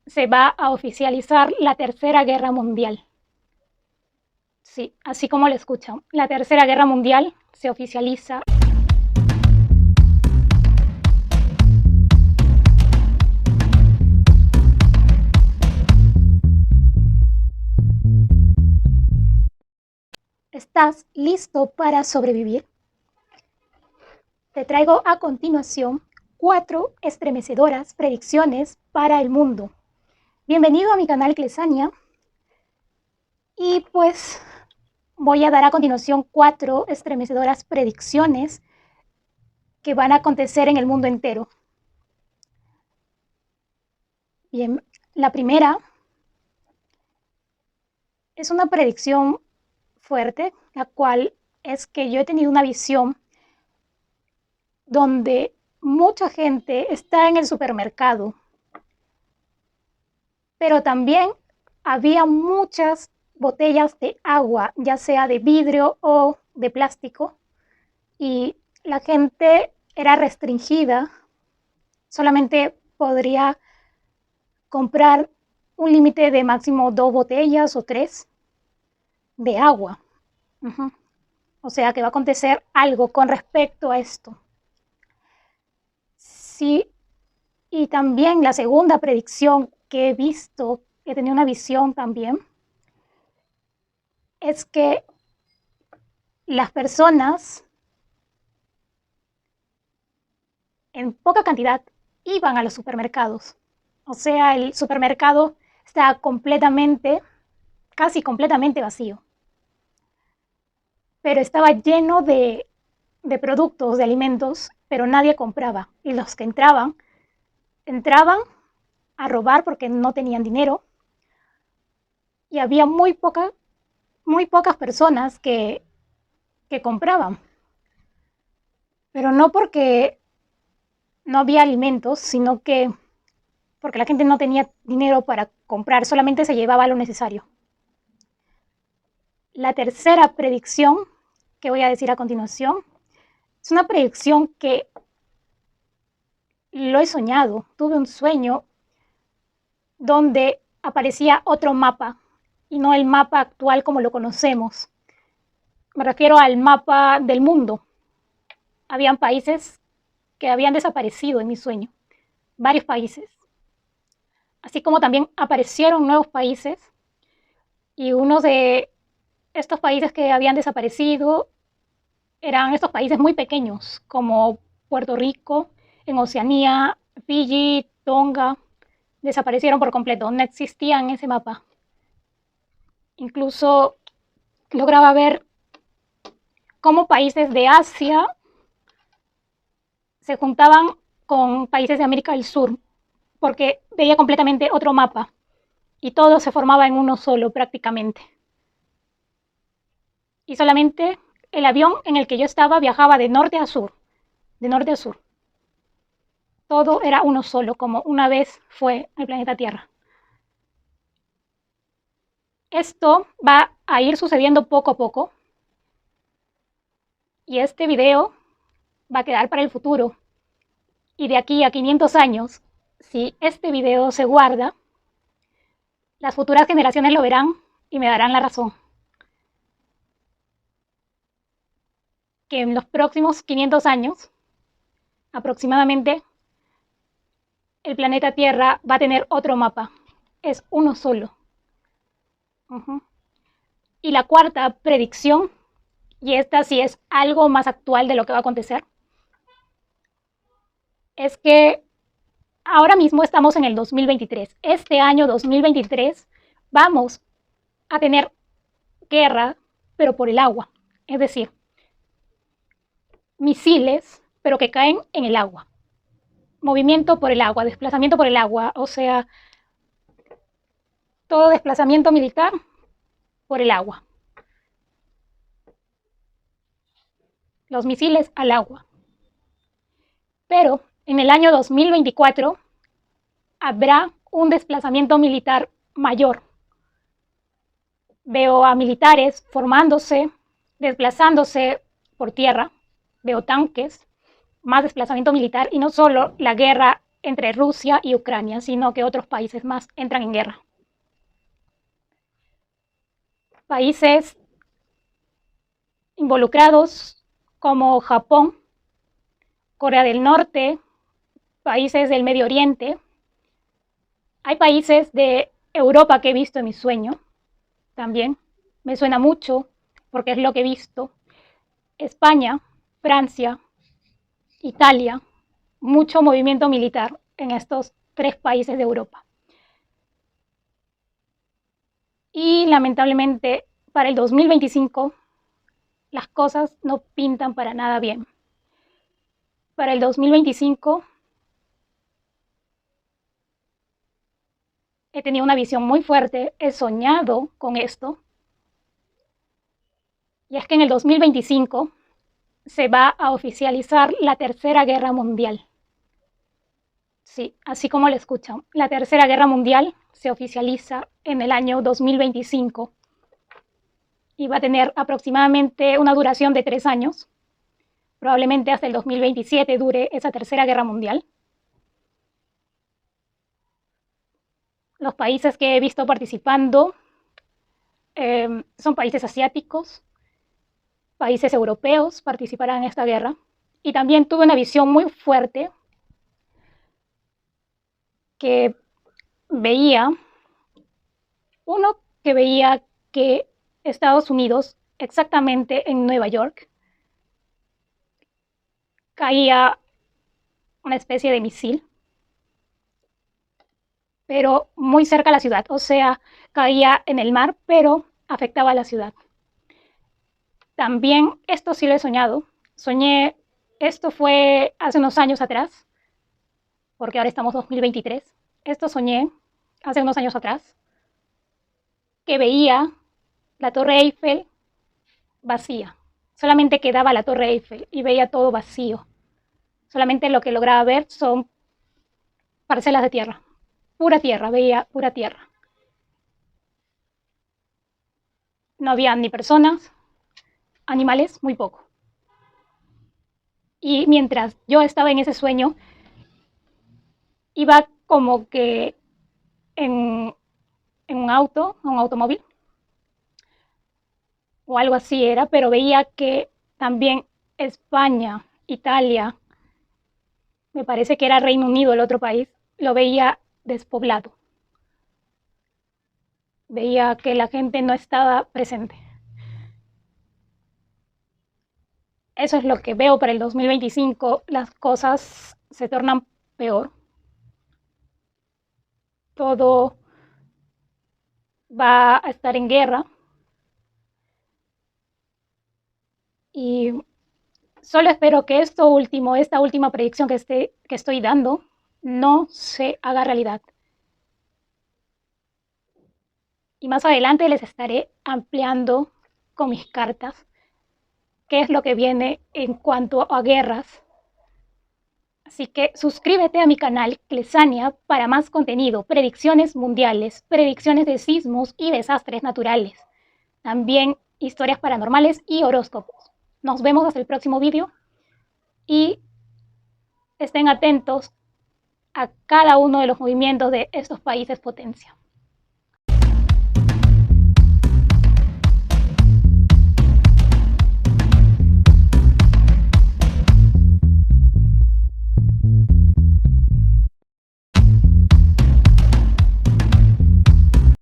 se va a oficializar la Tercera Guerra Mundial. Sí, así como lo escuchan, la Tercera Guerra Mundial se oficializa. ¿Estás listo para sobrevivir? Te traigo a continuación 4 estremecedoras predicciones para el mundo. Bienvenido a mi canal Clesania. Y pues voy a dar a continuación 4 estremecedoras predicciones que van a acontecer en el mundo entero. Bien, la primera es una predicción fuerte, la cual es que yo he tenido una visión donde mucha gente está en el supermercado, pero también había muchas botellas de agua, ya sea de vidrio o de plástico, y la gente era restringida, solamente podría comprar un límite de máximo 2 botellas o 3 de agua. O sea que va a acontecer algo con respecto a esto. Sí, y también la segunda predicción que he visto, he tenido una visión también, es que las personas en poca cantidad iban a los supermercados. O sea, el supermercado está completamente, casi completamente vacío. Pero estaba lleno de productos, de alimentos, pero nadie compraba. Y los que entraban a robar porque no tenían dinero. Y había muy pocas personas que compraban. Pero no porque no había alimentos, sino que porque la gente no tenía dinero para comprar, solamente se llevaba lo necesario. La tercera predicción que voy a decir a continuación es una predicción que lo he soñado. Tuve un sueño donde aparecía otro mapa y no el mapa actual como lo conocemos. Me refiero al mapa del mundo. Habían países que habían desaparecido en mi sueño, varios países. Así como también aparecieron nuevos países, y uno de estos países que habían desaparecido eran estos países muy pequeños, como Puerto Rico, en Oceanía, Fiji, Tonga, desaparecieron por completo, no existían en ese mapa. Incluso lograba ver cómo países de Asia se juntaban con países de América del Sur, porque veía completamente otro mapa y todo se formaba en uno solo prácticamente. Y solamente el avión en el que yo estaba viajaba de norte a sur, de norte a sur. Todo era uno solo, como una vez fue el planeta Tierra. Esto va a ir sucediendo poco a poco, y este video va a quedar para el futuro. Y de aquí a 500 años, si este video se guarda, las futuras generaciones lo verán y me darán la razón. Que en los próximos 500 años, aproximadamente, el planeta Tierra va a tener otro mapa. Es uno solo. Y la cuarta predicción, y esta sí es algo más actual de lo que va a acontecer, es que ahora mismo estamos en el 2023. Este año 2023 vamos a tener guerra, pero por el agua. Es decir, misiles, pero que caen en el agua. Movimiento por el agua, desplazamiento por el agua, o sea, todo desplazamiento militar por el agua. Los misiles al agua. Pero en el año 2024 habrá un desplazamiento militar mayor. Veo a militares formándose, desplazándose por tierra, veo tanques, más desplazamiento militar, y no solo la guerra entre Rusia y Ucrania, sino que otros países más entran en guerra. Países involucrados como Japón, Corea del Norte, países del Medio Oriente. Hay países de Europa que he visto en mi sueño también. Me suena mucho porque es lo que he visto. España, Francia, Italia, mucho movimiento militar en estos 3 países de Europa. Y lamentablemente para el 2025 las cosas no pintan para nada bien. Para el 2025 he tenido una visión muy fuerte, he soñado con esto. Y es que en el 2025 se va a oficializar la Tercera Guerra Mundial. Sí, así como lo escuchan, la Tercera Guerra Mundial se oficializa en el año 2025 y va a tener aproximadamente una duración de 3 años. Probablemente hasta el 2027 dure esa Tercera Guerra Mundial. Los países que he visto participando son países asiáticos, países europeos participarán en esta guerra. Y también tuve una visión muy fuerte que veía que Estados Unidos, exactamente en Nueva York, caía una especie de misil, pero muy cerca a la ciudad, o sea, caía en el mar, pero afectaba a la ciudad. También esto sí lo he soñado. Soñé, esto fue hace unos años atrás, porque ahora estamos en 2023. Esto soñé hace unos años atrás, que veía la Torre Eiffel vacía. Solamente quedaba la Torre Eiffel y veía todo vacío. Solamente lo que lograba ver son parcelas de tierra. Pura tierra, veía pura tierra. No había ni personas, animales, muy poco. Y mientras yo estaba en ese sueño, iba como que en un automóvil, o algo así era, pero veía que también España, Italia, me parece que era Reino Unido el otro país, lo veía despoblado. Veía que la gente no estaba presente. Eso es lo que veo para el 2025. Las cosas se tornan peor. Todo va a estar en guerra. Y solo espero que esta última predicción que estoy dando, no se haga realidad. Y más adelante les estaré ampliando con mis cartas qué es lo que viene en cuanto a guerras. Así que suscríbete a mi canal Clesania para más contenido, predicciones mundiales, predicciones de sismos y desastres naturales. También historias paranormales y horóscopos. Nos vemos hasta el próximo vídeo y estén atentos a cada uno de los movimientos de estos países potencia.